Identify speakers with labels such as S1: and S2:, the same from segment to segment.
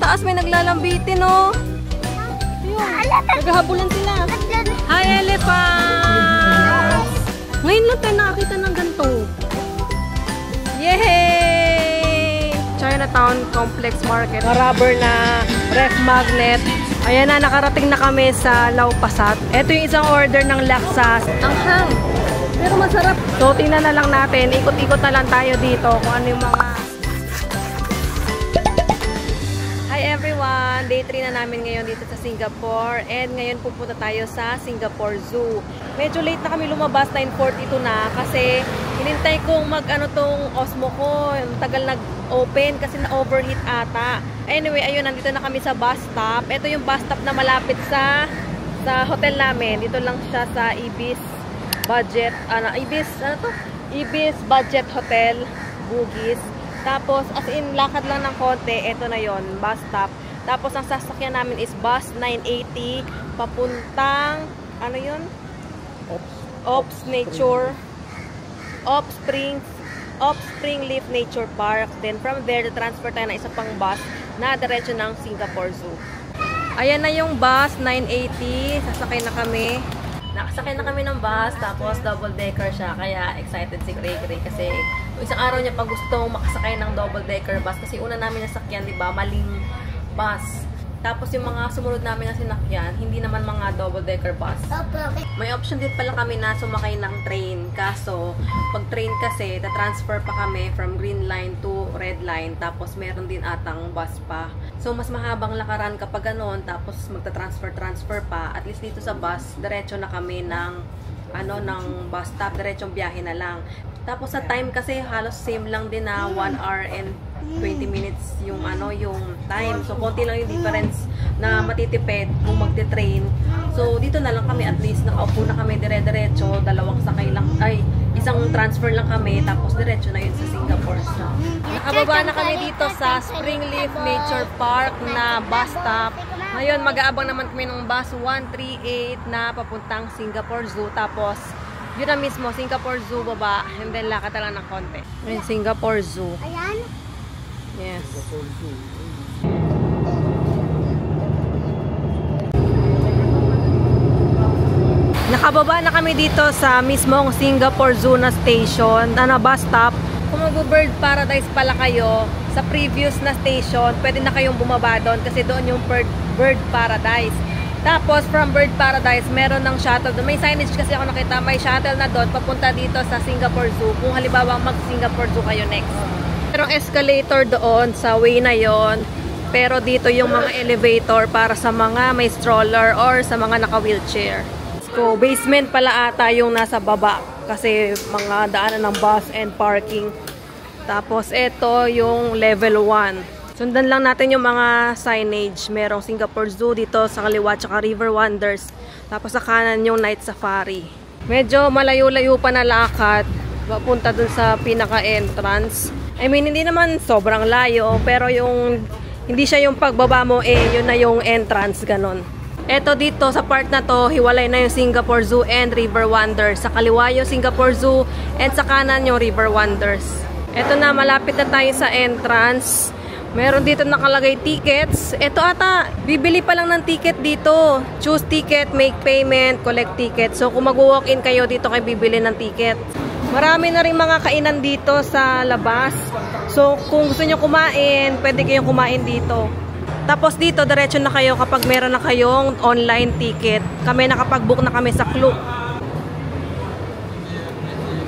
S1: taas may naglalambitin, oh. Ayun, naghahabulan sila. Hi, elephants! Ngayon lang tayo nakakita ng ganito. Yay! Chinatown Complex Market. Rubber na ref magnet. Ayan na, nakarating na kami sa Lau-Pa-Sat. Ito yung isang order ng laksa. Ang hang. Pero masarap. So, tingnan na lang natin. Ikot-ikot na lang tayo dito kung ano yung mga... Hi everyone! Day 3 na namin ngayon dito sa Singapore. And ngayon pupunta tayo sa Singapore Zoo. Medyo late na kami lumabas, 9:42 na. Kasi hinintay kong mag-ano tong Osmo ko. Tagal nag-open kasi na-overheat ata. Anyway, ayun, nandito na kami sa bus stop. Ito yung bus stop na malapit sa hotel namin. Dito lang siya sa Ibis Budget. Ibis Budget Hotel, Bugis. Tapos, as in, lakad lang ng konti, eto na yon, bus stop. Tapos, ang sasakyan namin is bus 980, papuntang, ano yun? Ops Spring Leaf Nature Park. Then, from there, transfer tayo na isa pang bus na diretso ng Singapore Zoo. Ayan na yung bus, 980, sasakay na kami. Nakasakay na kami ng bus, tapos double-decker siya. Kaya excited si Gray kasi isang araw niya pa gustong makasakay ng double-decker bus. Kasi una namin nasakyan, di ba, maling bus. Tapos yung mga sumunod namin na sinakyan, hindi naman mga double-decker bus. May option din pala kami na sumakay ng train. Kaso, pag train kasi, transfer pa kami from green line to red line. Tapos meron din atang bus pa. So, mas mahabang lakaran kapag ganon. Tapos magta-transfer pa. At least dito sa bus, diretso na kami ng bus stop. Diretsong biyahe na lang. Tapos sa time kasi, halos same lang din na 1 hour and 20 minutes yung time. So, konti lang yung difference na matitipid kung magte-train. So, dito na lang kami, at least nakaupo na kami dire-diretso, isang transfer lang kami, tapos diretso na yun sa Singapore. So, nakababa na kami dito sa Springleaf Nature Park na bus stop. Ngayon, mag-aabang naman kami ng bus 138 na papuntang Singapore Zoo. Tapos, yun na mismo, Singapore Zoo baba, and then lakad na lang ng konti. Ayun, Singapore Zoo.
S2: Ayan.
S1: Yes. Nakababa na kami dito sa mismong Singapore Zoo na station, bus stop. Kung mag-Bird Paradise pala kayo, sa previous na station, pwede na kayong bumaba doon kasi doon yung Bird Paradise. Tapos, from Bird Paradise, meron ng shuttle. May signage kasi ako nakita, may shuttle na doon papunta dito sa Singapore Zoo. Kung halimbawa mag-Singapore Zoo kayo next. Merong escalator doon sa way na yon. Pero dito yung mga elevator para sa mga may stroller or sa mga naka-wheelchair. So, basement pala ata yung nasa baba. Kasi mga daanan ng bus and parking. Tapos, ito yung level 1. Sundan lang natin yung mga signage. Merong Singapore Zoo dito sa kaliwa, tsaka River Wonders. Tapos sa kanan yung Night Safari. Medyo malayo-layo pa na lakad. Papunta dun sa pinaka-entrance. I mean, hindi naman sobrang layo. Pero yung hindi siya yung pagbaba mo, yun na yung entrance, ganon. Eto dito, sa part na to, hiwalay na yung Singapore Zoo and River Wonders. Sa kaliwa yung Singapore Zoo and sa kanan yung River Wonders. Eto na, malapit na tayo sa entrance. Meron dito nakalagay tickets. Ito ata, bibili pa lang ng ticket dito. Choose ticket, make payment, collect ticket. So kung mag-walk-in kayo dito kayo bibili ng ticket. Marami na rin mga kainan dito sa labas. So kung gusto nyo kumain, pwede kayong kumain dito. Tapos dito, diretso na kayo kapag meron na kayong online ticket. Kami nakapag-book na kami sa Klook.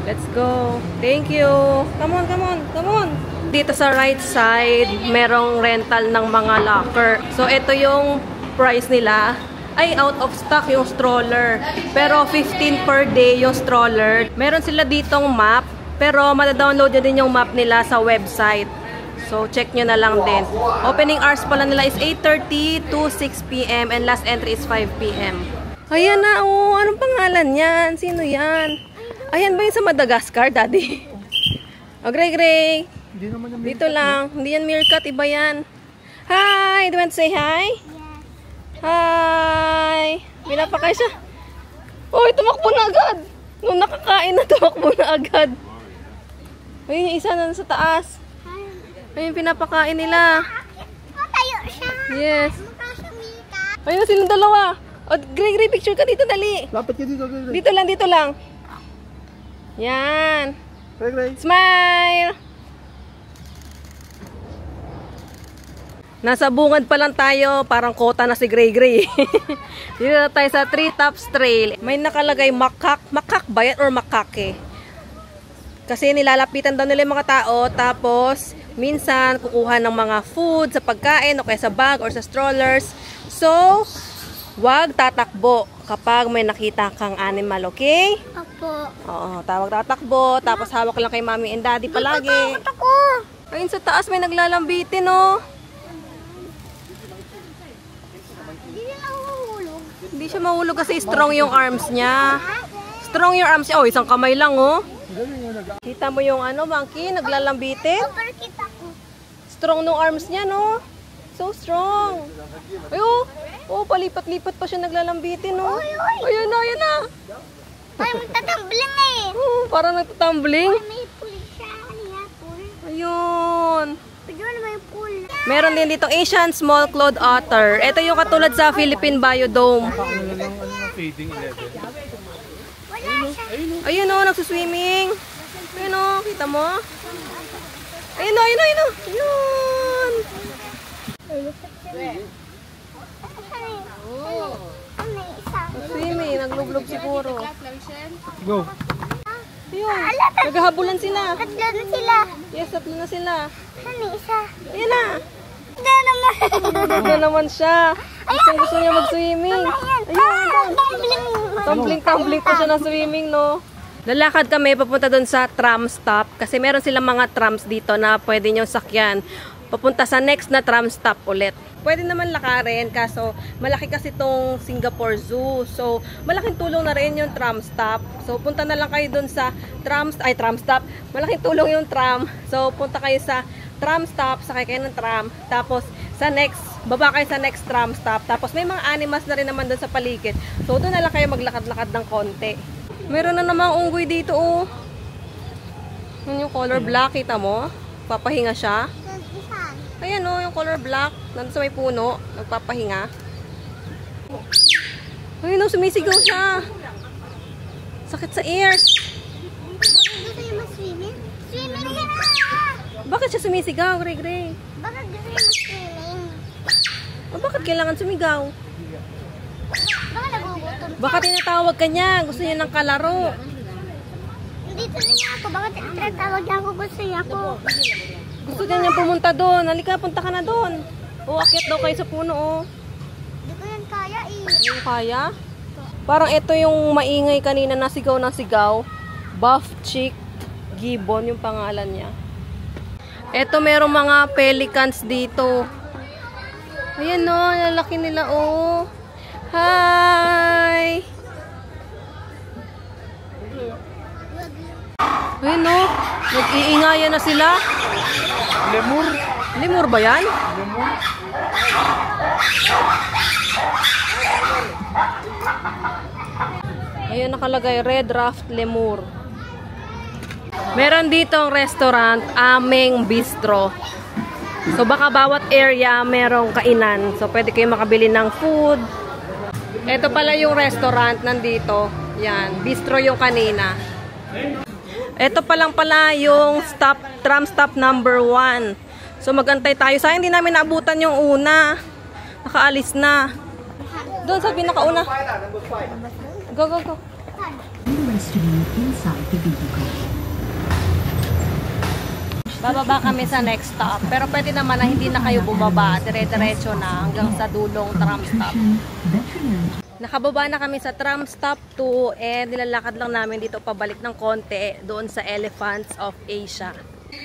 S1: Let's go. Thank you. Come on, come on, come on. Dito sa right side, merong rental ng mga locker. So, ito yung price nila. Ay, out of stock yung stroller. Pero, 15 per day yung stroller. Meron sila ditong map. Pero, madadownload nyo din yung map nila sa website. So, check nyo na lang din. Opening hours pala nila is 8:30 to 6 p.m. and last entry is 5 p.m. Ayan na, oh. Anong pangalan yan? Sino yan? Ayan ba yung sa Madagascar, Daddy? Oh, Gray. Dito lang. Hindi yan meerkat, iba yan. Hi! Do you want to say hi?
S2: Yes.
S1: Hi! Pinapakay siya. Uy, tumakbo na agad! Nung nakakain na, tumakbo na agad. Ayun, yung isa na sa taas. Ayun, pinapakain nila.
S2: Tayo siya.
S1: Yes. Ayun na silang dalawa. O, Gray, picture ka dito, dali.
S2: Lapit ka dito, Gray.
S1: Dito lang. Yan.
S2: Gray.
S1: Smile! Nasa bungad pa lang tayo, parang kota na si Gray. Dito na tayo sa Treetops Trail. May nakalagay makak ba yan or makake? Kasi nilalapitan daw nila yung mga tao, tapos minsan kukuha ng mga food sa pagkain o kaya sa bag or sa strollers. So, wag tatakbo kapag may nakita kang animal, okay?
S3: Opo.
S1: Oo, tawag tatakbo, tapos hawak lang kay mommy and daddy palagi.
S3: Takot ako.
S1: Ayun sa taas may naglalambitin, oh.
S3: Hindi na ako mahulog.
S1: Hindi siya mahulog kasi strong yung arms niya. Strong yung arms niya. Oh, isang kamay lang, oh. Kita mo yung ano, monkey, naglalambitin?
S3: Pero kita ko.
S1: Strong nung arms niya, no? So strong. Ay, oh. Oh, palipat-lipat pa siya naglalambitin, no? Ayun na.
S3: Ay, magtatambling eh.
S1: Oh, parang nagtatumbling.
S3: May pool siya. Ano yan, pool?
S1: Ayun.
S3: Pwede mo na may pool.
S1: Meron din dito Asian Small Cloud Otter. Ito yung katulad sa Philippine Biodome.
S2: Fading 11.
S3: Wala siya.
S1: Ayun, oh, nagsuswimming. Ayun, oh, kita mo? Ayun, oh. Ayun.
S3: Ano isa?
S1: Swimming, naglublog siguro.
S2: Go.
S1: Ayun, naghahabulan sila.
S3: Tatlo na sila.
S1: Yes, tatlo na sila.
S3: Ano isa?
S1: Ayun na.
S3: Hindi naman.
S1: Ito naman siya. Gusto niya mag-swimming. Ayun, tumbling pa siya ng swimming, no? Lalakad kami papunta doon sa tram stop kasi meron silang mga trams dito na pwede nyo sakyan. Papunta sa next na tram stop ulit. Pwede naman lakarin kaso malaki kasi tong Singapore Zoo. So, malaking tulong na rin yung tram stop. So, punta na lang kayo doon sa tram stop. Malaking tulong yung tram. So, punta kayo sa tram stop, sakay kayo ng tram. Tapos, baba kayo sa next tram stop. Tapos, may mga animals na rin naman doon sa paligid. So, doon na lang kayo maglakad-lakad ng konti. Meron na namang unggoy dito, oh. Yun yung color black, kita mo? Papahinga siya. Ayan, oh, yung color black. Nandun sa may puno. Nagpapahinga. Ayun, oh, sumisigaw siya. Sakit sa ears.
S3: Bakit gusto niyo mag-swimming? Swimming ka na!
S1: Bakit siya sumisigaw, Gray?
S3: Bakit gusto niyo mag-swimming?
S1: Bakit kailangan sumigaw?
S3: Bakit nagugutom?
S1: Baka tinatawag ka niya. Gusto niya ng kalaro.
S3: Dito na niya ako. Bakit tinatawag niya ako? Gusto niya ako.
S1: Gusto niya pumunta doon. Halika, punta ka na doon. O, akyat daw kayo sa puno, oh.
S3: Hindi ko yan kaya eh.
S1: Yung kaya? Parang ito yung maingay kanina na sigaw ng sigaw. Buff Chick Gibbon yung pangalan niya. Ito merong mga pelicans dito. Ayan, oh, lalaki nila, oh. Hi! Ayun, no? Nag-iingayan na sila.
S2: Lemur.
S1: Lemur ba yan?
S2: Lemur.
S1: Ayun nakalagay, Red Raft Lemur. Meron ditong restaurant, Ameng Bistro. So baka bawat area merong kainan. So pwede kayo makabili ng food. Ito pala yung restaurant nandito. Yan, bistro yung kanina. Ito pa lang pala yung tram stop number 1. So magantay tayo. Sayang hindi namin naabutan yung una. Nakaalis na. Doon sa pinakauna. Go. Bababa kami sa next stop. Pero pwede naman na hindi na kayo bumaba. Dire-diretso na hanggang sa dulong tram stop. Nakababa na kami sa tram stop 2 and nilalakad lang namin dito pabalik ng konti doon sa Elephants of Asia.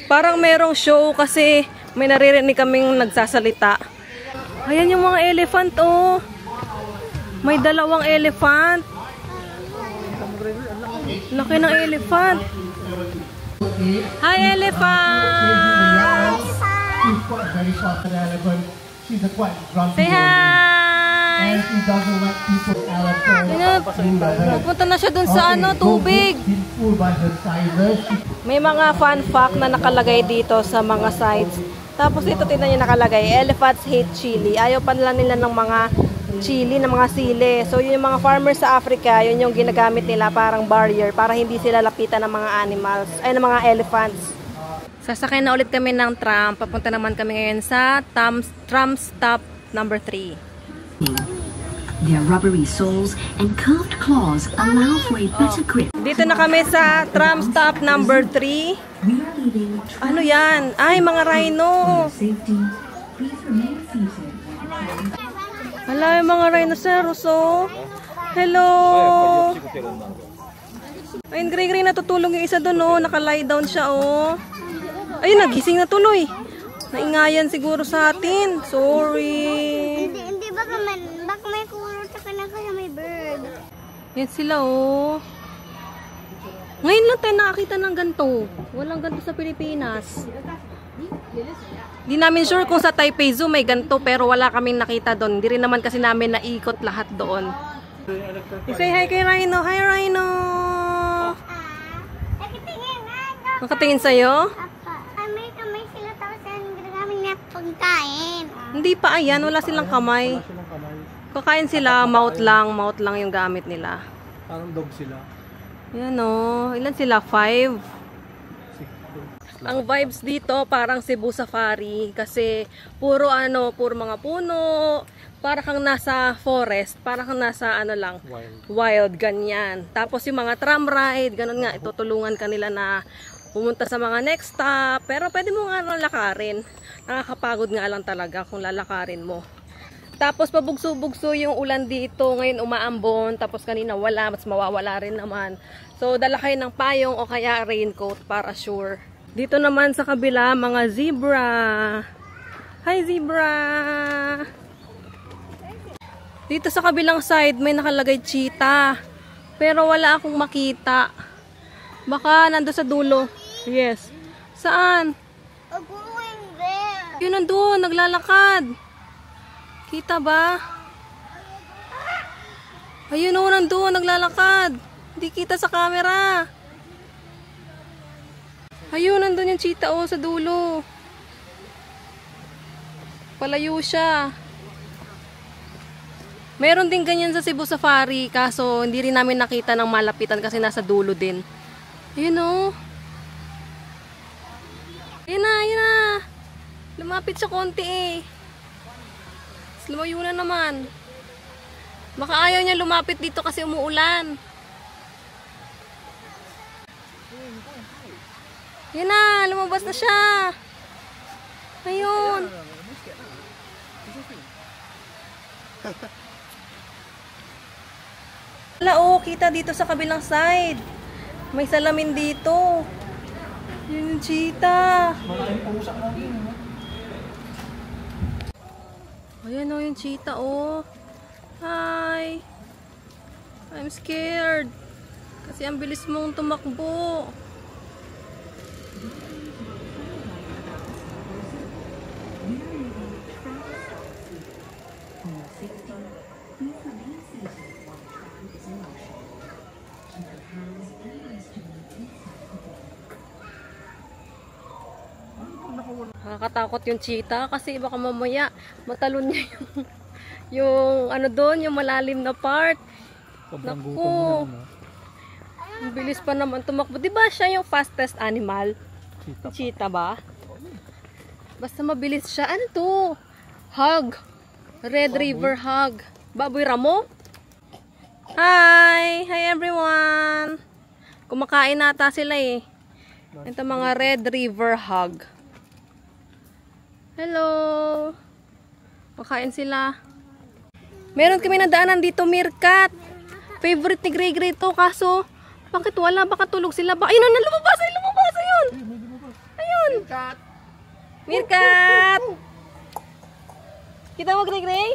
S1: Parang merong show kasi may naririnig kaming nagsasalita. Ayan yung mga elephant, oh. May dalawang elephant. Laki ng elephant. Hi, elephant! Say hi! Pupunta na siya dun sa tubig. May mga fun fact na nakalagay dito sa mga sites. Tapos ito, tingnan nyo nakalagay, elephants hate chili. Ayaw pa nila ng mga chili, ng mga sili. So, yun yung mga farmers sa Africa, yun yung ginagamit nila parang barrier para hindi sila lapitan ng mga animals, ay ng mga elephants. Sasakay na ulit kami ng tram. Papunta naman kami ngayon sa tram stop number 3.
S4: Their rubbery soles and curved claws allow for a better grip.
S1: Dito na kami sa tram stop number 3.
S4: We are leaving.
S1: Ano yan? Ay, mga rhino.
S4: Safety. Please remain seated.
S1: Hala, yung mga rhinoceros, oh. Hello. Ayun, gray-gray, natutulog yung isa doon, oh. Naka-lie down siya, oh. Ayun, nagising na tuloy. Naingayan siguro sa atin. Sorry.
S3: Hindi baka may kurot sa kanang kaya may bird.
S1: Yan sila, oh. Ngayon lang tayo nakakita ng ganito. Walang ganito sa Pilipinas. Di namin sure kung sa Taipei Zoo may ganito, pero wala kaming nakita doon. Hindi rin naman kasi namin naikot lahat doon. I-say hi kay Rhino. Hi, Rhino!
S3: Nakitingin nga.
S1: Nakatingin sa'yo?
S3: Kamay sila tapos ginagamit niya pagkain.
S1: Hindi pa, ayan. Wala silang kamay. Kakain sila, mouth lang yung gamit nila.
S2: Parang dog sila.
S1: Yan, oh. Ilan sila? 5? Ang vibes dito parang Cebu Safari kasi puro mga puno, para kang nasa forest, para kang nasa wild ganyan. Tapos yung mga tram ride, ganun nga, itutulungan kanila na pumunta sa mga next stop, pero pwede mo nga lakarin. Nakakapagod nga lang talaga kung lalakarin mo. Tapos pabugso-bugso yung ulan dito, ngayon umaambon, tapos kanina wala, mas mawawala rin naman. So dala kayo ng payong o kaya raincoat para sure. Dito naman sa kabila, mga zebra. Hi, zebra! Dito sa kabilang side, may nakalagay cheetah. Pero wala akong makita. Baka nando sa dulo. Yes. Saan?
S3: I'm going there.
S1: Yun nandun, naglalakad. Kita ba? Ayun o, nandun, naglalakad. Hindi kita sa camera. Ayun, nandun yung cheetah o sa dulo. Palayo siya. Meron din ganyan sa Cebu Safari, kaso hindi rin namin nakita ng malapitan kasi nasa dulo din. Ayun o. Ayun na, ayun na. Lumapit siya konti eh. Lumayo na naman. Baka ayaw niya lumapit dito kasi umuulan. Yan na, lumabas na siya. Ayun. Wala, oh, kita dito sa kabilang side. May salamin dito. Yun yung cheetah. Ayan, oh, yung cheetah, oh. Hi. I'm scared. Kasi ang bilis mong tumakbo. Nakakatakot yung cheetah kasi baka mamaya matalon niya yung doon, yung malalim na part. Naku. Ang bilis pa naman tumakbo. Diba siya yung fastest animal? Cheetah ba? Basta mabilis siya. Ano to? Hog. Red River Hog. Baboy Ramo? Hi! Hi everyone! Kumakain nata sila eh. Ito mga Red River Hog. Hello! Makain sila. Meron kami nadaanan dito, meerkat. Favorite ni Gray Gray to, kaso bakit wala? Baka tulog sila ba? Ayun na, lumabas! Ay, lumabas! Ayun! Ayun! Meerkat! Kita mo, Gray Gray?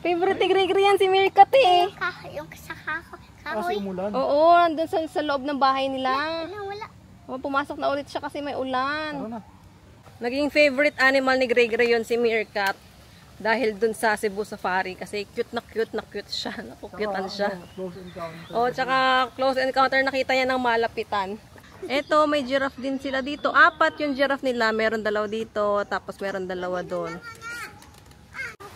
S1: Favorite ni Gray Gray yan, si meerkat eh.
S3: Yung sa
S2: Kasi
S3: kahoy.
S2: umulan.
S1: Oo, nandun sa loob ng bahay nila.
S3: Wala.
S1: Oh, pumasok na ulit siya kasi may
S2: Tara
S1: ulan.
S2: na.
S1: Naging favorite animal ni Gray Gray yun, si meerkat. Dahil dun sa Cebu Safari. Kasi cute na cute siya. Naku-cutean siya.
S2: Close encounter.
S1: Oh, tsaka close encounter nakita niya ng malapitan. Eto, may giraffe din sila dito. 4 yung giraffe nila. Meron 2 dito, tapos meron 2 doon.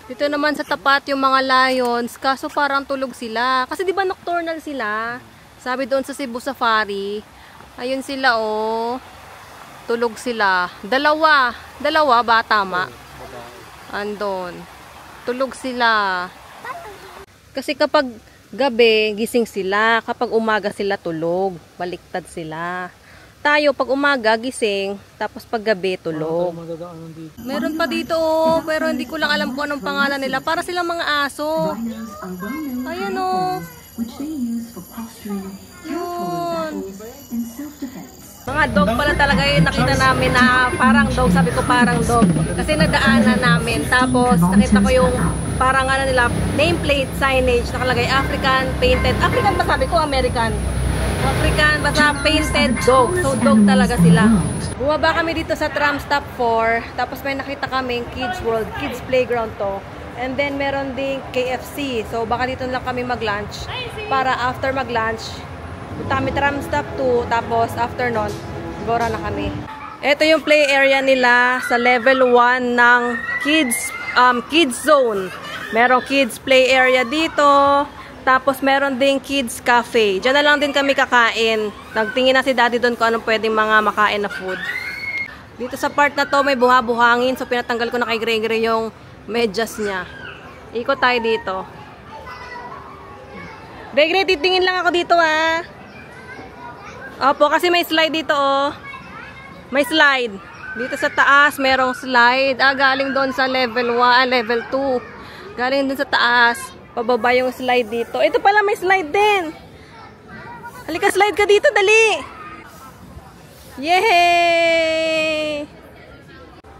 S1: Dito naman sa tapat yung mga lions. Kaso parang tulog sila. Kasi di ba nocturnal sila? Sabi doon sa Cebu Safari. Ayun sila oh. Tulog sila. 2 ba? Tama. Andon. Tulog sila. Kasi kapag gabi, gising sila. Kapag umaga sila tulog. Baliktad sila. Tayo, pag umaga, gising. Tapos pag gabi, tulog. Meron pa dito, oh, pero hindi ko lang alam kung anong pangalan nila. Para silang mga aso. Ayan, oh. Yun. Mga dog pala talaga yung nakita namin na parang dog. Sabi ko parang dog. Kasi nagdaanan namin. Tapos, nakita ko yung parang ano nila, nameplate signage. Nakalagay African, painted. African ba sabi ko? American. African, basta painted dog. So, dog talaga sila. Bumaba kami dito sa tram stop 4. Tapos may nakita kaming Kids World, Kids Playground to. And then, meron ding KFC. So, baka dito lang kami mag-lunch. Para after mag-lunch, punta kami tram stop 2. Tapos, after nun, gora na kami. Ito yung play area nila sa level 1 ng kids zone. Merong kids play area dito. Tapos, meron ding kids cafe. Diyan na lang din kami kakain. Nagtingin na si daddy doon kung anong pwedeng mga makain na food. Dito sa part na to, may buha-buhangin. So, pinatanggal ko na kay Gregory yung medyas niya. Ikot tayo dito. Gregory, titingin lang ako dito, ha. Opo, kasi may slide dito, oh. May slide. Dito sa taas, merong slide. Galing doon sa level 1, level 2. Galing doon sa taas. Pababa yung slide dito. Ito pala may slide din. Halika, slide ka dito, dali. Yehey!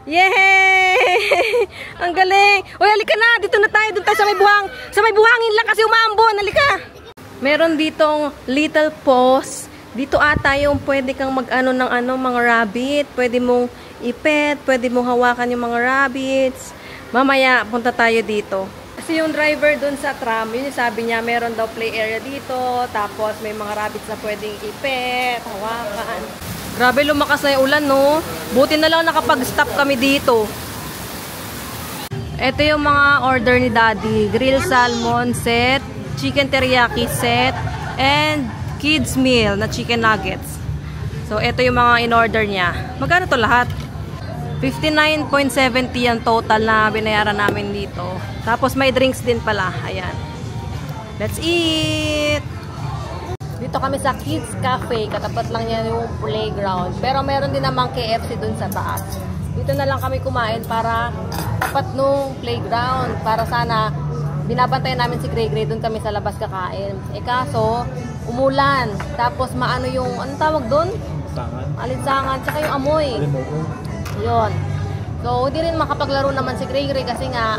S1: Yehey! Ang galing. Uy, halika na. Dito na tayo. Doon tayo sa may buhang. Sa may buhangin lang kasi umaambon. Halika. Meron ditong little paws. Dito ata yung pwede kang mag-ano ng mga rabbit. Pwede mong ipet. Pwede mong hawakan yung mga rabbits. Mamaya, punta tayo dito. Kasi yung driver dun sa tram, yun yung sabi niya, meron daw play area dito, tapos may mga rabbits na pwedeng ipet, hawakan. Grabe, lumakas na yung ulan, no? Buti na lang nakapag-stop kami dito. Ito yung mga order ni Daddy. Grilled salmon set, chicken teriyaki set, and kids meal na chicken nuggets. So, ito yung mga in-order niya. Magkano to lahat? 59.70 ang total na binayaran namin dito. Tapos may drinks din pala. Ayan. Let's eat! Dito kami sa Kids Cafe. Katapat lang niya yung playground. Pero meron din namang KFC dun sa taas. Dito na lang kami kumain para tapat nung playground. Para sana binabantayan namin si Gregory. Dun kami sa labas kakain. Kaso, umulan. Tapos maano yung, anong tawag dun? Alinsangan. Tsaka yung amoy. Yun. So, hindi rin makapaglaro naman si Gregory kasi nga,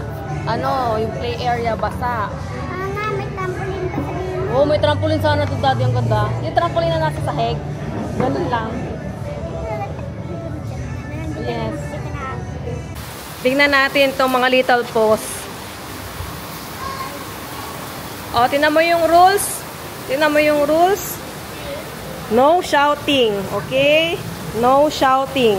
S1: yung play area basa.
S3: Mama, may trampoline pa sa gilid.
S1: Oh, may trampoline sana ito, Daddy. Ang ganda. Yung trampoline na nasa sahig. Ganun lang. Yes. Tingnan natin itong mga little paws. Oh, tingnan mo yung rules. Tingnan mo yung rules. No shouting. Okay? No shouting.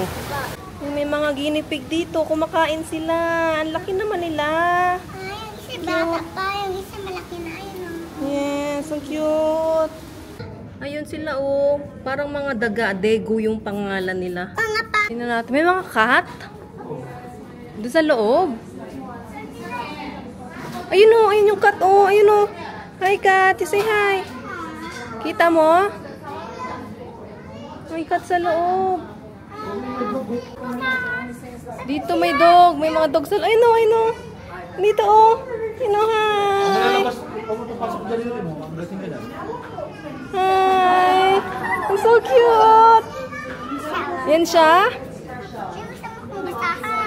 S1: May mga guinea pig dito. Kumakain sila. Ang laki naman nila.
S3: Ay, yung isa bata pa. Yung isa malaki na. Ayun, oh.
S1: Yes, ang cute. Ayun sila, oh. Parang mga daga. Degu yung pangalan nila.
S3: Nga pa.
S1: Tingnan natin. May mga cat. Doon sa loob. Ayun, oh. Ayun yung cat, oh. Ayun, oh. Hi, cat. You say hi. Kita mo? May cat sa loob. Dito may dog. May mga dog sa loob. Ayun, oh. Ayun, oh. Dito, oh. Ayun, oh. Hi. Hi. Ang so cute. Yan siya.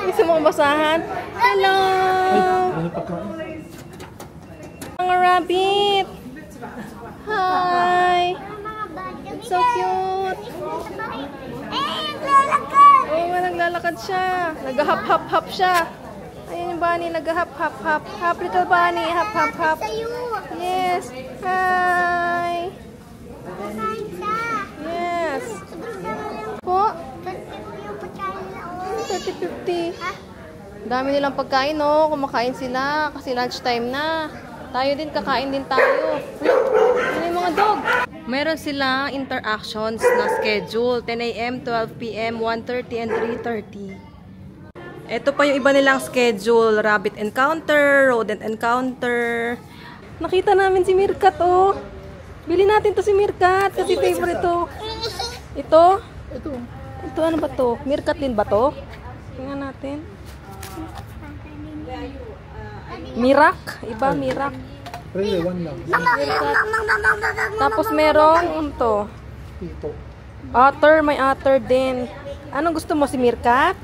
S1: Gusto mo basahan? Hello. Mga rabbit. Hi. It's so cute. Oo nga, naglalakad siya. Nag-hop-hop-hop siya. Ayan yung bunny, nag-hop-hop-hop. Hop, little bunny. Hop-hop-hop. Yes. Hi. Yes. 50-50.
S3: Ha?
S1: Dami nilang pagkain, no? Kumakain sila kasi lunchtime na. Tayo din, kakain din tayo. Ano yung mga dog? Meron silang interactions na schedule. 10 a.m., 12 p.m., 1:30, and 3:30. Ito pa yung iba nilang schedule. Rabbit encounter, rodent encounter. Nakita namin si Mirkat, oh. Bili natin to si Mirkat kasi favorite to. Ito? Ito ano ba to? Mirkat din ba to? Tingnan natin. Mirak? Iba, Mirak.
S2: Pre, one lang.
S1: Tapos merong to. Otter, may otter din. Anong gusto mo? Si Mirkat?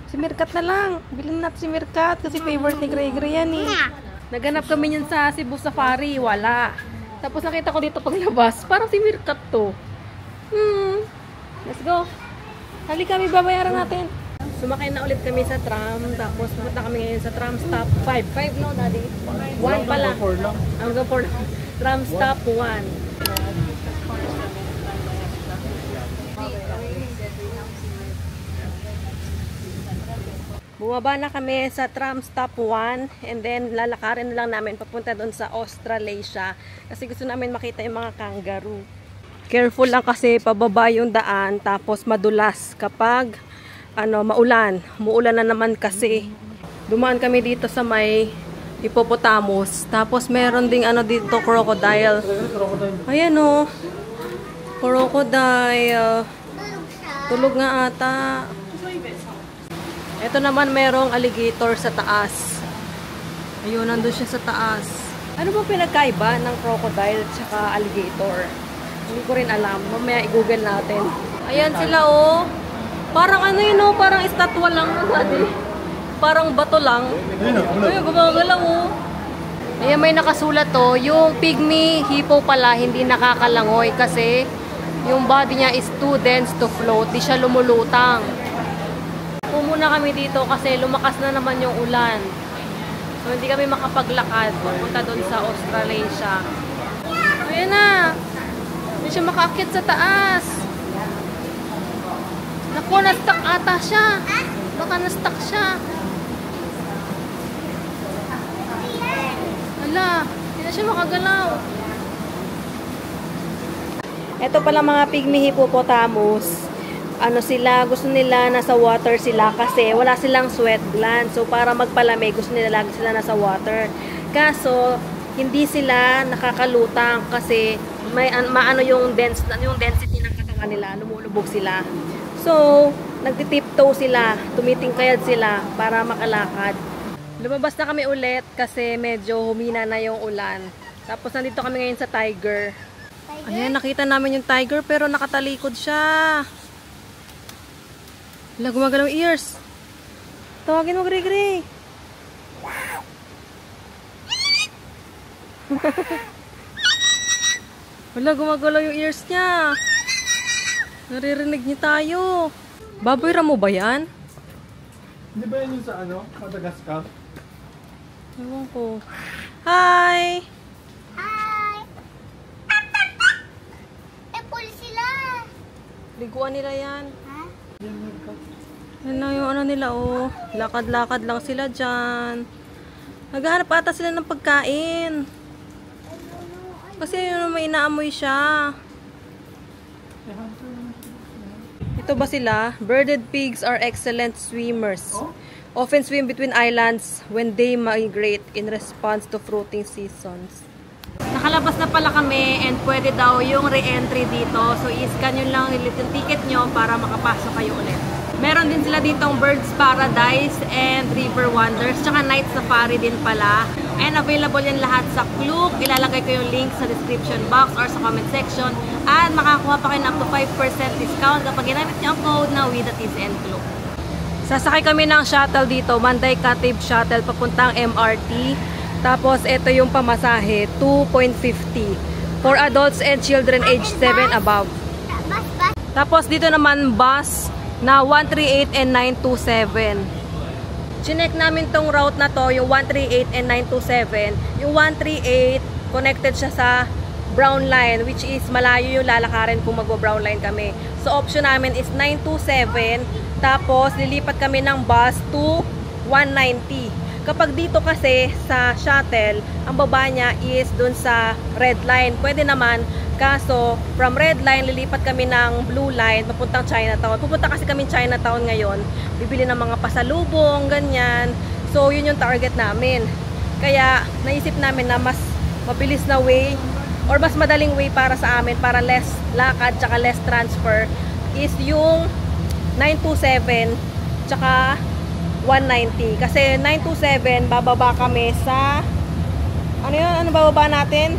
S1: Si Mirkat na lang. Bilhin natin si Mirkat kasi favorite ni Gregory yan eh. Naganap kami yun sa Cebu Safari. Wala. Tapos nakita ko dito paglabas. Parang si Mirkat to. Let's go. Halika kami, babayaran natin. Sumakay na ulit kami sa tram. Tapos pumunta kami ngayon sa tram stop 5. 5 no, daddy? 1 pala. Hanggang 4. Tram stop 1. Bumaba na kami sa tram stop 1 and then lalakarin lang namin papunta doon sa Australasia kasi gusto namin makita yung mga kangaroo. Careful lang kasi pababa yung daan tapos madulas kapag maulan. Muulan na naman kasi. Dumaan kami dito sa may hippopotamus. Tapos meron ding dito crocodile. Ayan o. Crocodile. Tulog nga ata. Ito naman merong alligator sa taas. Ayun, nandun siya sa taas. Ano ba pinagkaiba ng crocodile at alligator? Hindi ko rin alam. Mamaya i-google natin. Ayan sila oh. Parang yun oh. Parang estatwa lang. Parang bato lang. Ayun, gumagalaw oh. Ayan, may nakasulat oh. Yung pygmy hippo pala hindi nakakalangoy kasi yung body niya is too dense to float. Di siya lumulutang. Pumuna kami dito kasi lumakas na naman yung ulan. So hindi kami makapaglakad. Pupunta doon sa Australasia. Ayan na. Hindi siya makaakyat sa taas. Naku, na-stuck ata siya. Baka na-stuck siya. Hala, hindi na siya makagalaw. Ito pala mga pygmy hippopotamus. Gusto nila nasa water sila kasi wala silang sweat gland. So para magpalamig, gusto nila lagi sila nasa water. Kaso, hindi sila nakakalutang kasi may yung density ng katawan nila, lumulubog sila. So, nagtitiptoe sila, tumitingkayad sila para makalakad. Lumabas na kami ulit kasi medyo humina na yung ulan. Tapos nandito kami ngayon sa tiger. Ayan, nakita namin yung tiger pero nakatalikod siya. Wala, gumagalaw yung ears. Tawagin mo, Gregory. Wala, gumagalaw yung ears niya. Naririnig niya tayo. Baboy ramo ba yan?
S2: Hindi ba yan yung sa Madagascar?
S1: Ewan ko. Hi!
S3: Hi! Pool sila!
S1: Liguan nila yan.
S3: Ha?
S1: Yan lang yung nila oh. Lakad-lakad lang sila dyan. Naghahanap ata sila ng pagkain. Kasi yun may inaamoy siya. Ito ba sila? Birded pigs are excellent swimmers. Often swim between islands when they migrate in response to fruiting seasons. Nakalabas na pala kami and pwede daw yung re-entry dito. So i-scan nyo lang yung ticket nyo para makapasok kayo ulit. Meron din sila ditong Birds Paradise and River Wonders. Tsaka Night Safari din pala. And available yan lahat sa Klook. Ilalagay ko yung link sa description box or sa comment section. At makakuha pa kayo ng up to 5% discount kapag ginamit nyo ang code na WIDA-TIZ-N-Klook. Sasakay kami ng shuttle dito. Manday Katib Shuttle papuntang MRT. Tapos ito yung pamasahe. 2.50 for adults and children age 7 above.
S3: Bas.
S1: Tapos dito naman bus na 138 and 927. Chinek namin tong route na to, yung 138 and 927. Yung 138, connected siya sa Brown Line, which is malayo yung lalakarin kung magbo-Brown Line kami. So option namin is 927 Tapos, lilipat kami ng bus to 190. Kapag dito kasi sa shuttle, ang baba niya is dun sa red line. Pwede naman, kaso from red line, lilipat kami ng blue line, papuntang Chinatown. Pupunta kasi kami Chinatown ngayon. Bibili ng mga pasalubong, ganyan. So, yun yung target namin. Kaya, naisip namin na mas mabilis na way or mas madaling way para sa amin, para less lakad, tsaka less transfer, is yung 927, tsaka 190. Kasi 927, bababa kami sa, ano yun? Ano bababa natin?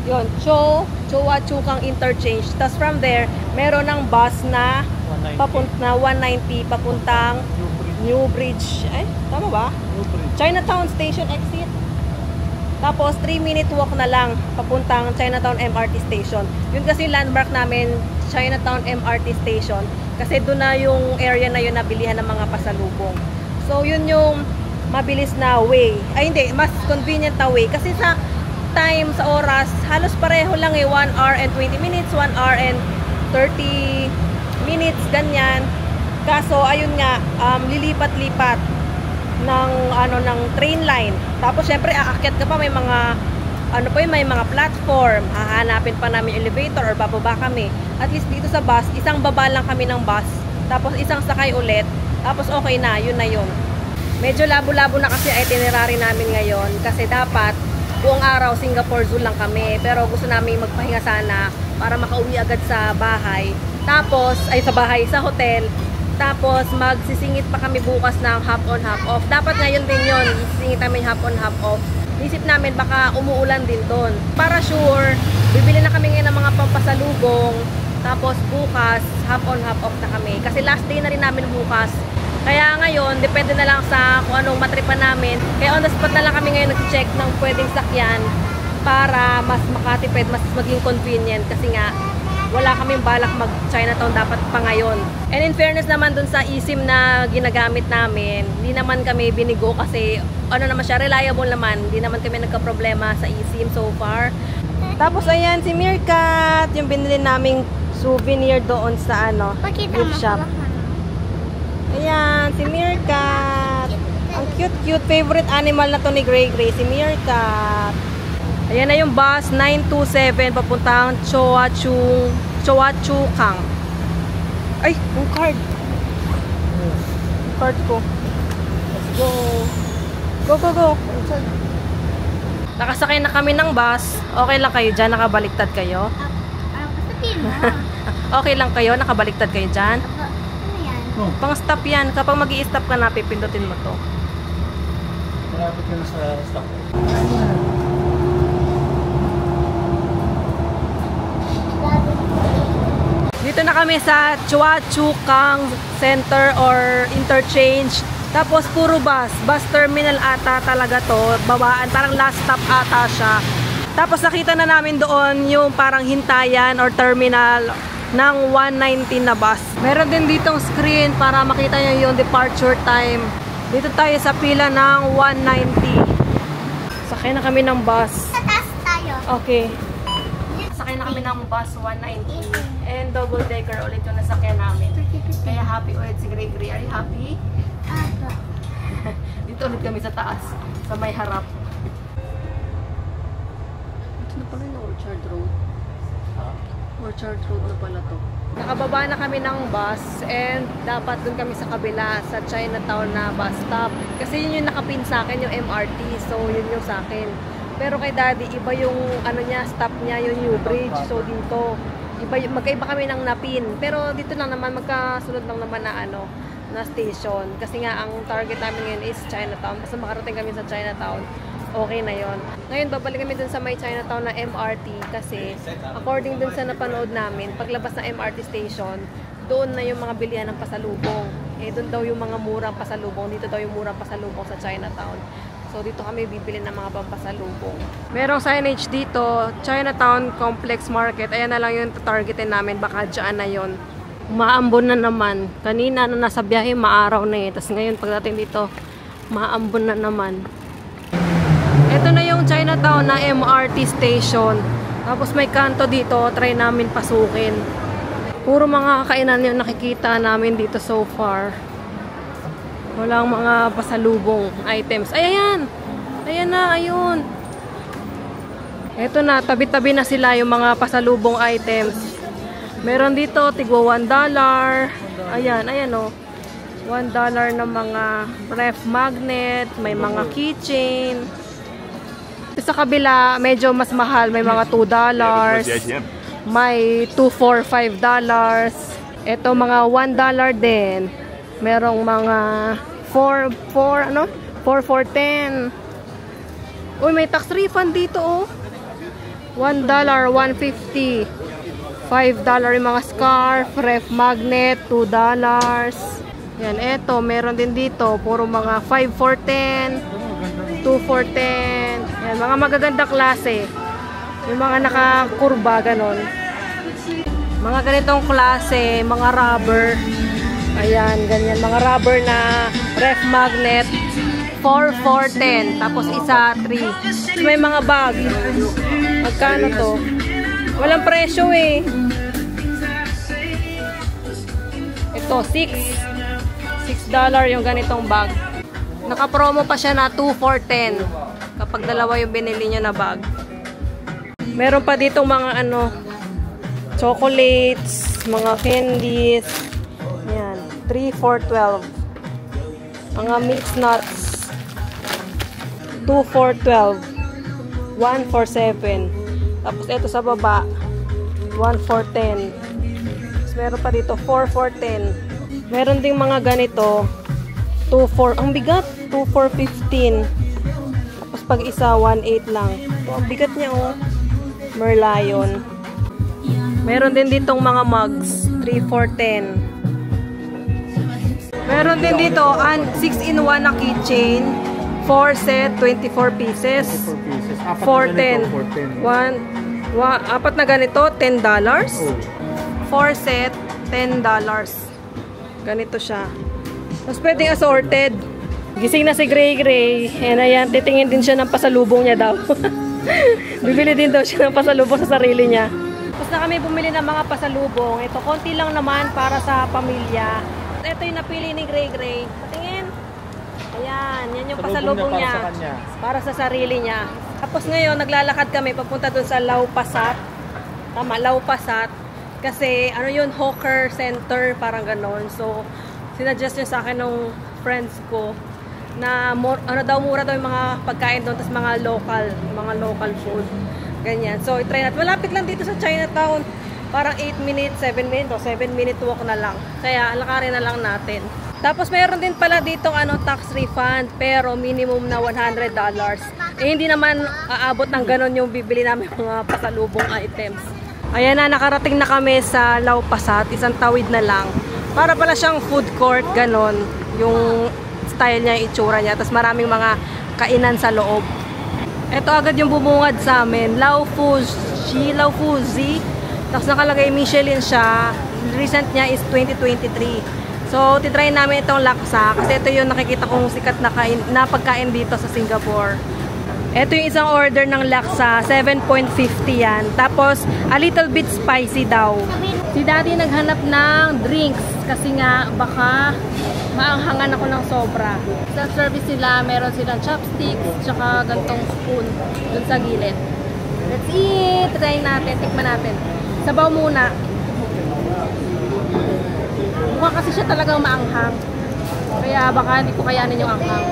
S1: Yun, Choa Chu Kang Interchange. Tapos from there, meron ng bus na 190 papuntang New Bridge. Ay, tama ba?
S2: New Bridge.
S1: Chinatown Station exit. Tapos 3-minute walk na lang papuntang Chinatown MRT Station. Yun kasi landmark namin, Chinatown MRT Station. Kasi doon na yung area na yun na bilihan ng mga pasalubong. So yun yung mabilis na way. Ay hindi, mas convenient na way. Kasi sa time, sa oras, halos pareho lang 1 hour and 20 minutes, 1 hour and 30 minutes, ganyan. Kaso, ayun nga, lilipat-lipat ng train line. Tapos, syempre, aakyat ka pa, may mga, may mga platform. Hahanapin pa namin elevator or bababa kami. At least dito sa bus, isang baba lang kami ng bus. Tapos, isang sakay ulit. Tapos, okay na, yun na yun. Medyo labo-labo na kasi itinerary namin ngayon. Kasi dapat, buong araw, Singapore Zoo lang kami. Pero gusto namin magpahinga sana para makauwi agad sa bahay. Tapos, sa hotel. Tapos, magsisingit pa kami bukas ng half on, half off. Dapat ngayon din yun, sisingit namin half on, half off. Isip namin, baka umuulan din doon. Para sure, bibili na kami ngayon ng mga pampasalubong. Tapos, bukas, half on, half off na kami. Kasi last day na rin namin bukas. Kaya ngayon, depende na lang sa kung anong matripan namin. Kaya on the spot na lang kami ngayon nag-check ng pwedeng sakyan para mas makatipid, mas maging convenient. Kasi nga, wala kaming balak mag-Chinatown dapat pa ngayon. And in fairness naman dun sa eSIM na ginagamit namin, hindi naman kami binigo kasi naman siya, reliable naman. Hindi naman kami nagka-problema sa eSIM so far. Tapos ayan, si Meerkat, yung binili naming souvenir doon sa gift shop. Ayan, si Meerkat. Ang cute-cute. Favorite animal na to ni Gray Gray, si Meerkat. Ayan na yung bus 927 papuntang Choa Chu Kang. Ay, yung card. Yung card ko. Let's go. Go. Nakasakay na kami ng bus. Okay lang kayo dyan? Nakabaliktad kayo?
S3: Sabihin mo.
S1: Okay lang kayo? Nakabaliktad kayo dyan?
S3: Ano yan?
S1: Pang stop yan. Kapag mag-i-stop ka na, pipindutin mo to.
S2: Malapit ka na sa stop.
S1: Dito na kami sa Choa Chu Kang Center or Interchange. Tapos puro bus. Bus terminal ata talaga to. Babaan. Parang last stop ata siya. Tapos nakita na namin doon yung parang hintayan or terminal ng 190 na bus. Meron din ditong screen para makita nyo yung departure time. Dito tayo sa pila ng 190. Sakay na kami ng bus.
S3: Sa taas tayo.
S1: Okay. Sakay na kami ng bus 190. And double decker ulit yung nasakyan namin. Kaya happy ulit si Gray Gray. Are you happy? Dito ulit kami sa taas. Sa may harap. Ito na pala yung Orchard Road. Orchard Road na pala to. Nakababa na kami ng bus and dapat dun kami sa kabila sa Chinatown na bus stop. Kasi yun yung nakapin sa akin, yung MRT. So yun yung sa akin. Pero kay Daddy, iba yung stop niya, yung New Bridge. So dito, magkaiba kami ng napin. Pero dito lang naman, magkasunod lang naman na station. Kasi nga, ang target namin ngayon is Chinatown. Basta makarating kami sa Chinatown, okay na yon. Ngayon, babalik kami dun sa may Chinatown na MRT. Kasi, according dun sa napanood namin, paglabas ng MRT station, doon na yung mga bilihan ng pasalubong. Doon daw yung mga murang pasalubong. Dito daw yung murang pasalubong sa Chinatown. So, dito kami bibili ng mga pampasalubong. Merong signage dito, Chinatown Complex Market. Ayan na lang yung targetin namin. Baka dyan na yun. Maambon na naman. Kanina na nasa biyahe, maaraw na eh. Tapos ngayon, pagdating dito, maambon na naman. Ito na yung Chinatown na MRT station. Tapos may kanto dito, try namin pasukin. Puro mga kakainan yung nakikita namin dito so far. Walang mga pasalubong items. Ay, ayan! Ayan na, ayun. Eto na, tabi-tabi na sila yung mga pasalubong items. Meron dito, tigwa $1. Ayan, ayan o. $1 na mga ref magnet, may mga keychain. Sa kabila, medyo mas mahal, may mga $2. May $2 for $5. Ito mga $1 din. Merong mga 4 for 10. Uy, may tax refund dito oh. $1, $1.50. $5 yung mga scarf, ref magnet, $2. Yan, eto, meron din dito. Puro mga 5 for 10, 2 for 10. Yan, mga magaganda klase. Yung mga nakakurba, ganon. Mga ganitong klase, mga rubber. Ayan, ganyan. Mga rubber na ref magnet. 4 for 10. Tapos isa, 3. May mga bag. Magkano to? Walang presyo eh. Ito, $6 yung ganitong bag. Naka-promo pa siya na 2 for 10. Kapag dalawa yung binili niya na bag. Meron pa ditong mga chocolates, mga candies. Yan, 3 for 12. Mga mixed nuts. 2 for 12. 1 for 7. Tapos ito sa baba, 1 for 10. Tapos meron pa dito, 4 for 10. Meron ding mga ganito, 2 for, ang bigat, 2 for 15. Tapos pag isa, 1.8 lang. Ito, ang bigat niya oh. Merlion. Meron din ditong mga mugs, 3 for 10. Meron din dito, 6-in-1 na keychain. 4 set, 24 pieces. 4 10. 4 na ganito, $10. 4 set, $10. Ganito siya. Tapos pwedeng assorted. Gising na si Gray Gray. And ayan, titingin din siya ng pasalubong niya daw. Bibili din daw siya ng pasalubong sa sarili niya. Tapos na kami bumili ng mga pasalubong. Ito, konti lang naman para sa pamilya. Ito yung napili ni Gray Gray. Patingin. Ayan, yan yung pasalubong niya. Para sa sarili niya. Tapos ngayon, naglalakad kami papunta dun sa Lau-Pa-Sat. Tama, Lau-Pa-Sat. Kasi, yun, hawker center, parang ganon. So, sinuggest niya sa akin ng friends ko na mura daw yung mga pagkain doon, tapos mga local food. Ganyan. So, i-try natin. Malapit lang dito sa Chinatown. Parang 8 minutes, 7 minutes, o 7-minute walk na lang. Kaya, lakarin na lang natin. Tapos, mayroon din pala ditong tax refund, pero minimum na $100. Eh, hindi naman aabot ng ganon yung bibili namin mga pasalubong items. Ayan na, nakarating na kami sa Lau-Pa-Sat. Isang tawid na lang. Para pala siyang food court, ganon. Yung style niya, yung itsura niya. Tapos maraming mga kainan sa loob. Ito agad yung bumungad sa amin. Lau-Fuzi. Tapos nakalagay Michelin siya. Recent niya is 2023. So, titry namin itong laksa. Kasi ito yung nakikita kong sikat na pagkain dito sa Singapore. Ito yung isang order ng laksa. 7.50 yan. Tapos, a little bit spicy daw. Si Daddy naghanap ng drinks. Kasi nga, baka maanghangan ako ng sobra. Sa service nila, meron silang chopsticks, tsaka gantong spoon dun sa gilid. Let's eat! Try natin, tikman natin. Sabaw muna. Mukha kasi siya talagang maanghang. Kaya baka hindi ko kayanin yung anghang.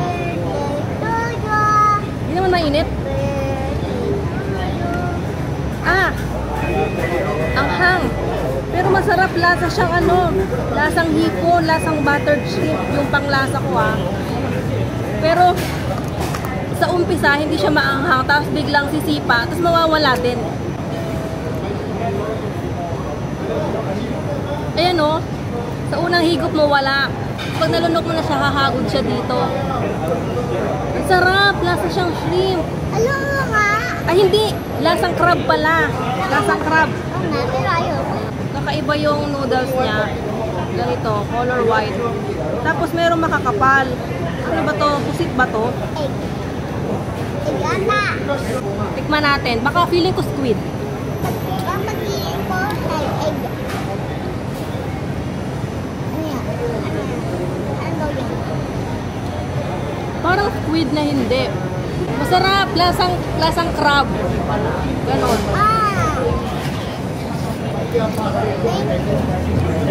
S1: Hindi naman mainit. Anghang. Pero masarap, lasa siyang lasang hipon, lasang buttered shrimp, yung panglasa ko Pero sa umpisa, hindi siya maanghang, tapos biglang sisipa, tapos mawawala din. Ayan sa unang higop mo wala. Pag nalunok mo na siya, hahagod siya dito. Ang sarap, lasa siyang shrimp.
S3: Ano nga?
S1: Ay hindi, lasang crab pala. Lasang crab.
S3: Pero ayoko.
S1: Kakaiba yung noodles niya. Ganito, color white. Tapos merong makakapal. Ano ba to? Pusit ba to?
S3: Egg. Egg ata.
S1: Tikman natin. Baka feeling ko squid.
S3: Ang pagkiling ko ay egg. Ano yun?
S1: Parang squid na hindi. Masarap. Lasang crab. Ganon.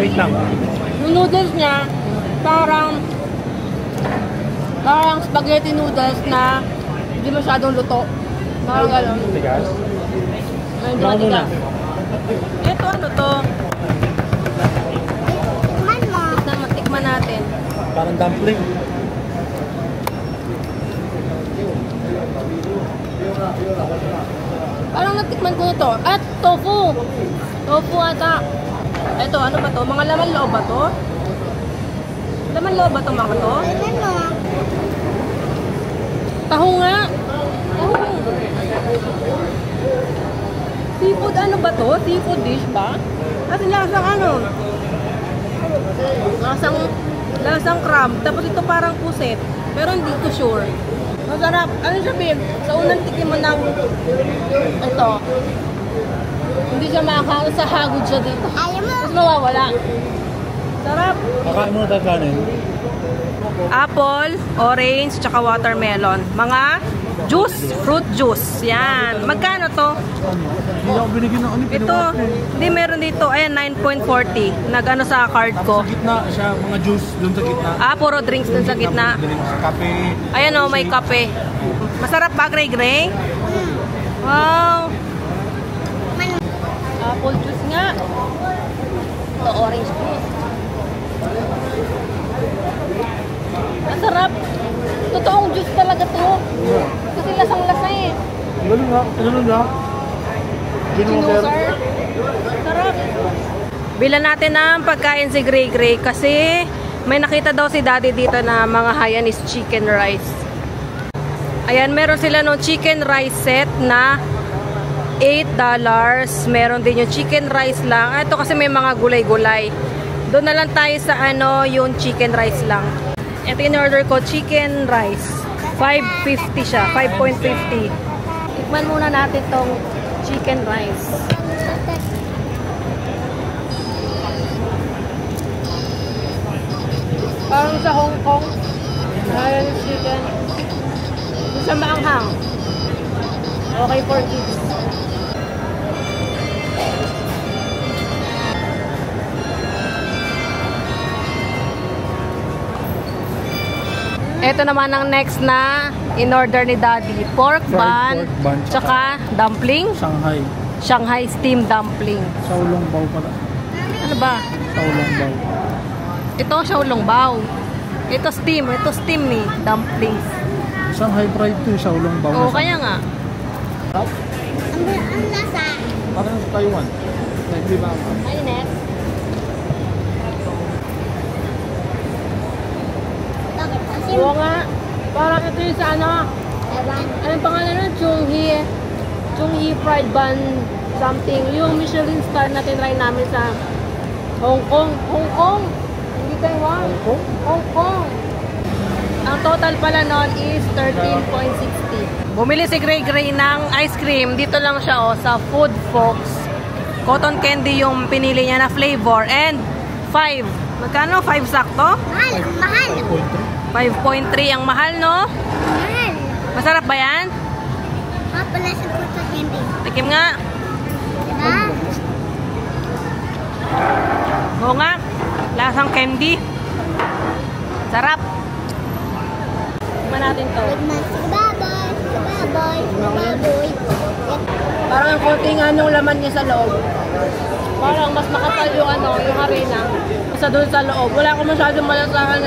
S2: Wait lang.
S1: Yung noodles niya, parang spaghetti noodles na hindi masyadong luto. Parang gano'n.
S2: Tigas.
S1: Medyo
S2: Baka muna.
S1: matigas. Ito ano to?
S3: Man mo.
S1: Tikman natin.
S2: Parang dumpling.
S1: Parang natikman ko ito. At tofu. Tofu ata. Ito, ano ba to? Mga laman loob ba to? Laman loob ba to mga to?
S3: Man mo.
S1: Taho nga. Taho. Seafood ano ba to? Seafood dish ba? Kasi lasang ano? Lasang crab. Tapos ito parang puset. Pero hindi ko sure. Masarap. Ano siya, babe? Sa unang tikim mo ng ito. Hindi siya makakaano sa hagod siya dito.
S3: Ayaw mo.
S1: Tapos mawawala. Sarap.
S2: Kakain mo na tatanin.
S1: Apple, orange, tsaka watermelon. Mga juice, fruit juice. Yan. Magkano to?
S2: Hindi ako binigyan ng ano.
S1: Ito, hindi meron dito. Ayan, 9.40. Nag-ano sa card ko.
S2: Sa gitna siya, mga juice dun sa gitna.
S1: Puro drinks dun sa gitna.
S2: Kape.
S1: Ayan o, may kape. Masarap pa, gray-gray? Wow. Apple juice nga. Ito, orange juice. Masarap. Totoong juice talaga to. Kasi lasang-lasa eh.
S2: Ganun nga. Ganun nga.
S1: Ginuser. Sarap. Bilan natin ang pagkain si Gray Gray kasi may nakita daw si Daddy dito na mga Hainanese chicken rice. Ayan, meron sila nung chicken rice set na $8. Meron din yung chicken rice lang. Ito kasi may mga gulay-gulay. Doon na lang tayo sa ano, yung chicken rice lang. Ito in order ko, chicken rice. 5.50 siya, 5.50. Tikman muna natin tong chicken rice. Parang sa Hong Kong. Hainanese chicken. Sa maanghang. Okay for kids. Ito naman ang next na in-order ni Daddy. Pork bun, tsaka dumpling.
S2: Shanghai.
S1: Shanghai steamed dumpling.
S2: Xiaolongbao pala.
S1: Ano ba?
S2: Xiaolongbao.
S1: Ito xiaolongbao. Ito steam ni dumplings.
S2: Shanghai fried to, Xiaolongbao.
S1: Oo, kaya nga.
S3: Ang lasa.
S2: Parang sa Taiwan. Di ba?
S1: Ayun.
S3: Bakit? Kasi
S1: Oo nga. Parang ito yung sa ano.
S3: ewan.
S1: Anong pangalan nun? Chunghi fried bun something. Yung Michelin star na tinry namin sa Hong Kong. Hong Kong! Hindi Taiwan. Hong Kong. Ang total pala nun is 13.60. Bumili si Gray Gray ng ice cream. Dito lang siya sa Food Folks. Cotton candy yung pinili niya na flavor. And 5. Magkano? 5 sakto?
S3: Mahal. Ang mahal.
S1: 5.3 ang mahal, no?
S3: Mahal.
S1: Masarap ba yan?
S3: Pala sa puto candy.
S1: Tikim nga.
S3: Diba?
S1: Oo nga. Lasang candy. Sarap. Tignan natin to.
S3: Good man. Sige, baboy. Sige, baboy. Sige, baboy.
S1: Parang ang konting anong laman niya sa loob. Parang mas makapal yung yung harina. Kasi doon sa loob. Wala ko masyadong malasahan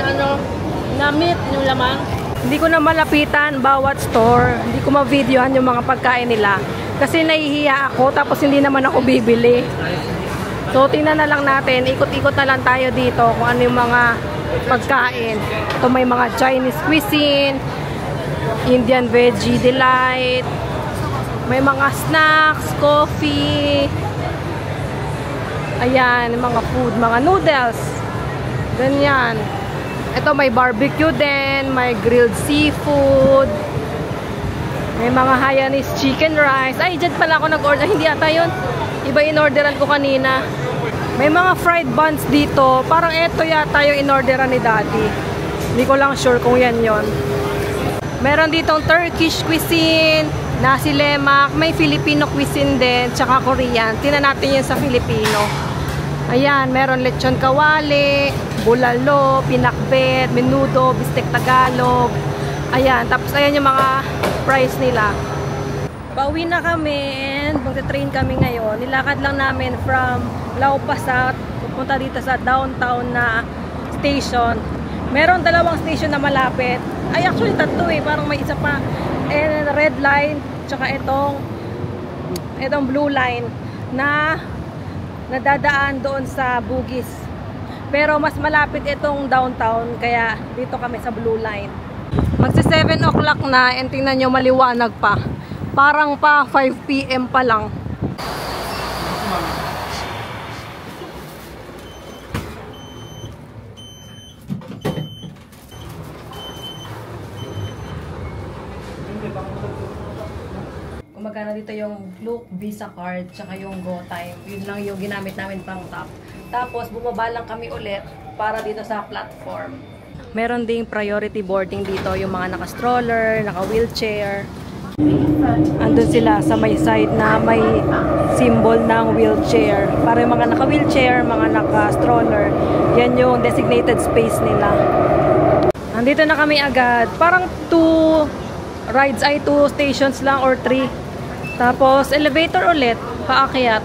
S1: na meat yung laman. Hindi ko na malapitan bawat store. Hindi ko ma-videohan yung mga pagkain nila. Kasi nahihiya ako tapos hindi naman ako bibili. So tingnan na lang natin. Ikot-ikot na lang tayo dito kung ano yung mga pagkain. Ito may mga Chinese cuisine, Indian Veggie Delight, may mga snacks, coffee. Ayan, mga food, mga noodles. Ganyan. Ito may barbecue din, may grilled seafood, may mga Hainanese chicken rice. Ay, dyan pala ako nag-order. Hindi ata yun. Iba in-orderan ko kanina. May mga fried buns dito. Parang eto yata yung in-orderan ni Daddy. Hindi ko lang sure kung yan yon. Meron ditong Turkish cuisine, nasi lemak, may Filipino cuisine din, tsaka Korean. Tingnan natin yun sa Filipino. Ayan, meron lechon kawali, bulalo, pinakbet, menudo, bistek Tagalog. Ayan, tapos ayan yung mga price nila. Pauwi na kami and magte-train kami ngayon. Nilakad lang namin from Lau Pa South, pupunta dito sa downtown na station. Meron dalawang station na malapit. Ay, actually tatlo eh, parang may isa pa. And red line, tsaka itong blue line na nadadaan doon sa Bugis. Pero mas malapit itong downtown, kaya dito kami sa blue line. Magsi 7 o'clock na and tingnan nyo maliwanag pa. Parang pa 5 PM pa lang. Magkano dito yung Look Visa card tsaka yung GoTime. Yun lang yung ginamit namin pang top. Tapos bumaba lang kami ulit para dito sa platform. Meron ding priority boarding dito yung mga naka-stroller, naka-wheelchair. Andun sila sa may side na may symbol ng wheelchair. Para yung mga naka-wheelchair, mga naka-stroller, yan yung designated space nila. Andito na kami agad. Parang 2 rides ay 2 stations lang or 3. Tapos elevator ulit, paakyat.